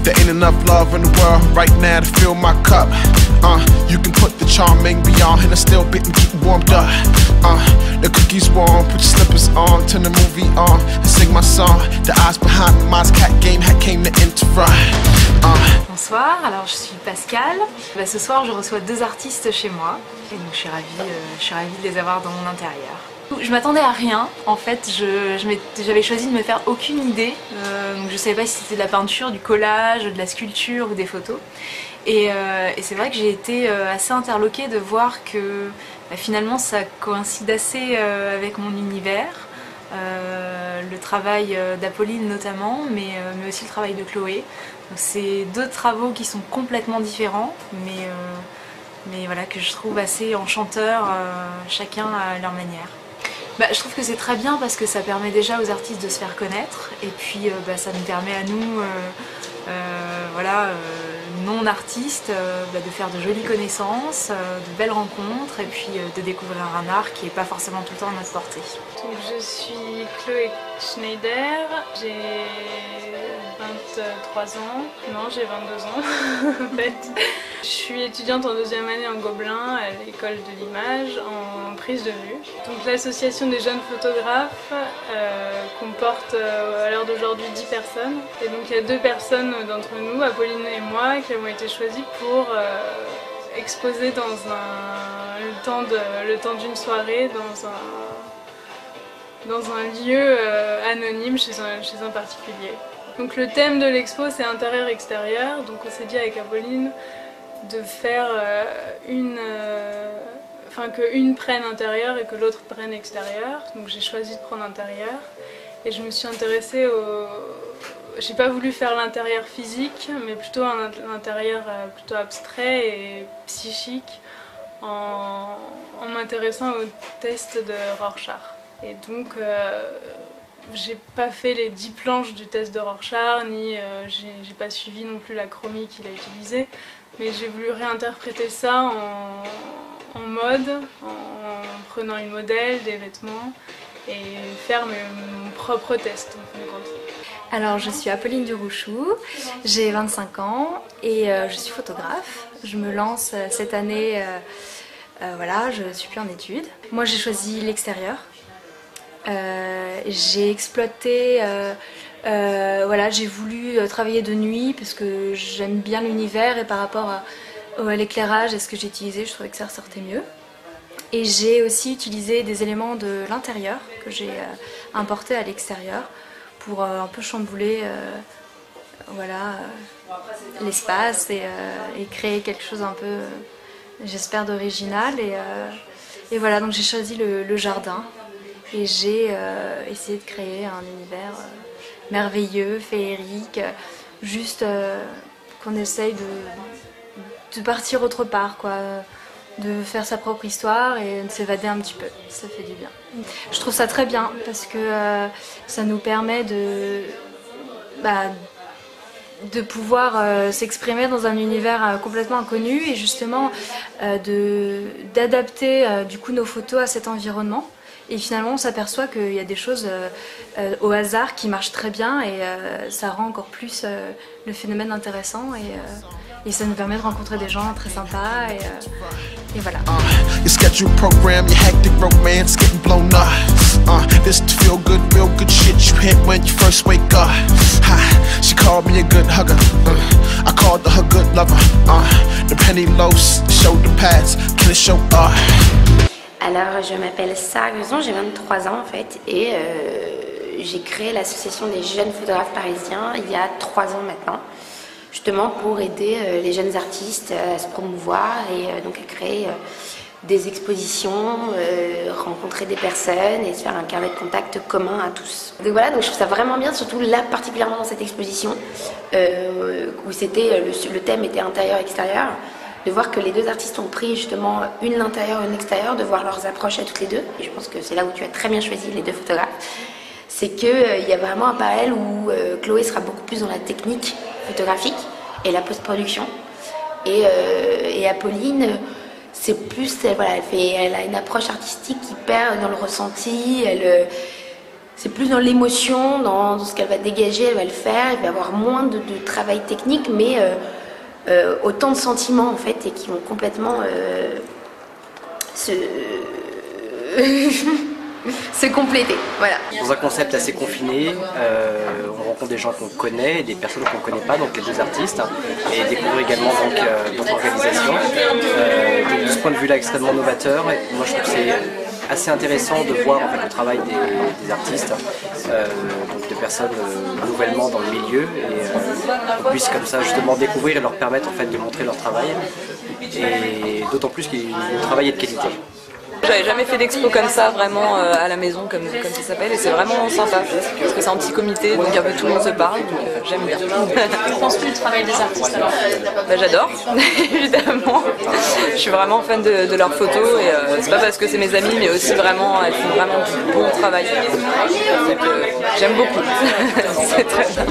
There ain't enough love in the world right now to fill my cup. You can put the charming beyond and I still bit and keep warmed up. The cookies warm, put your slippers on, turn the movie on and sing my song. The eyes behind the Mars cat game had came to interrupt. Bonsoir, alors je suis Pascal. Ce soir je reçois deux artistes chez moi et donc je suis ravie de les avoir dans mon intérieur. Je m'attendais à rien, en fait j'avais choisi de me faire aucune idée, donc je ne savais pas si c'était de la peinture, du collage, de la sculpture ou des photos. Et c'est vrai que j'ai été assez interloquée de voir que finalement ça coïncide assez avec mon univers, le travail d'Apolline notamment, mais aussi le travail de Chloé. C'est deux travaux qui sont complètement différents, mais voilà, que je trouve assez enchanteurs, chacun à leur manière. Je trouve que c'est très bien parce que ça permet déjà aux artistes de se faire connaître et puis ça nous permet à nous, non-artistes, de faire de jolies connaissances, de belles rencontres et puis de découvrir un art qui n'est pas forcément tout le temps à notre portée. Donc, je suis Chloé Schneider, j'ai 23 ans, non j'ai 22 ans en fait. Je suis étudiante en deuxième année en Gobelin à l'école de l'image en prise de vue. Donc l'association des jeunes photographes comporte à l'heure d'aujourd'hui 10 personnes. Et donc il y a deux personnes d'entre nous, Apolline et moi, qui avons été choisies pour exposer dans le temps d'une soirée dans un lieu anonyme chez un particulier. Donc le thème de l'expo c'est intérieur-extérieur, donc on s'est dit avec Apolline de faire que une prenne intérieur et que l'autre prenne extérieur. Donc j'ai choisi de prendre intérieur et je me suis intéressée j'ai pas voulu faire l'intérieur physique mais plutôt un intérieur plutôt abstrait et psychique en m'intéressant au test de Rorschach. Et donc j'ai pas fait les 10 planches du test de Rorschach, ni j'ai pas suivi non plus la chromie qu'il a utilisée, mais j'ai voulu réinterpréter ça en mode, en prenant une modèle, des vêtements, et faire mon propre test. Alors je suis Apolline Durouchou, j'ai 25 ans et je suis photographe. Je me lance cette année, je suis plus en études. Moi j'ai choisi l'extérieur. J'ai exploité, j'ai voulu travailler de nuit parce que j'aime bien l'univers et par rapport à l'éclairage et ce que j'ai utilisé, je trouvais que ça ressortait mieux. Et j'ai aussi utilisé des éléments de l'intérieur que j'ai importés à l'extérieur pour un peu chambouler l'espace et créer quelque chose un peu, j'espère, d'original. Et voilà, donc j'ai choisi le jardin. Et j'ai essayé de créer un univers merveilleux, féerique, juste qu'on essaye de partir autre part, quoi, de faire sa propre histoire et de s'évader un petit peu, ça fait du bien. Je trouve ça très bien parce que ça nous permet de pouvoir s'exprimer dans un univers complètement inconnu et justement d'adapter du coup nos photos à cet environnement. Et finalement on s'aperçoit qu'il y a des choses au hasard qui marchent très bien et ça rend encore plus le phénomène intéressant et ça nous permet de rencontrer des gens très sympas et voilà. Your schedule program, your hectic romance getting blown up. This to feel good, real good shit you hit when you first wake up. She called me a good hugger. I called her a good lover. The penny loaves, shoulder pads, can it show up? Alors, je m'appelle Sarah Guzon, j'ai 23 ans en fait, et j'ai créé l'association des jeunes photographes parisiens il y a 3 ans maintenant, justement pour aider les jeunes artistes à se promouvoir et donc à créer des expositions, rencontrer des personnes et se faire un carnet de contact commun à tous. Donc voilà, donc je trouve ça vraiment bien, surtout là particulièrement dans cette exposition où c'était le thème était intérieur-extérieur. De voir que les deux artistes ont pris justement une l'intérieur et une l'extérieur, de voir leurs approches à toutes les deux, et je pense que c'est là où tu as très bien choisi les deux photographes, c'est qu'il y a vraiment un parallèle où Chloé sera beaucoup plus dans la technique photographique et la post-production, et Apolline, c'est plus, elle a une approche artistique qui perd dans le ressenti, C'est plus dans l'émotion, dans ce qu'elle va dégager, elle va le faire, il va y avoir moins de travail technique, mais autant de sentiments en fait, et qui vont complètement se compléter. Voilà. Dans un concept assez confiné, on rencontre des gens qu'on connaît et des personnes qu'on ne connaît pas, donc les deux artistes, et découvrir également d'autres organisations. De ce point de vue-là, extrêmement novateur. Et moi, je trouve que c'est assez intéressant de voir en fait, le travail des artistes, donc des personnes nouvellement dans le milieu, et qu'on puisse comme ça justement découvrir et leur permettre en fait, de montrer leur travail, et d'autant plus que le travail est de qualité. J'avais jamais fait d'expo comme ça, vraiment à la maison, comme ça s'appelle, et c'est vraiment sympa, parce que c'est un petit comité, donc un peu tout le monde se parle, donc j'aime bien. Que penses-tu du travail des artistes alors? Bah, j'adore, évidemment. Je suis vraiment fan de leurs photos, et c'est pas parce que c'est mes amis, mais aussi vraiment, elles font vraiment du bon travail. Donc j'aime beaucoup, c'est très bien.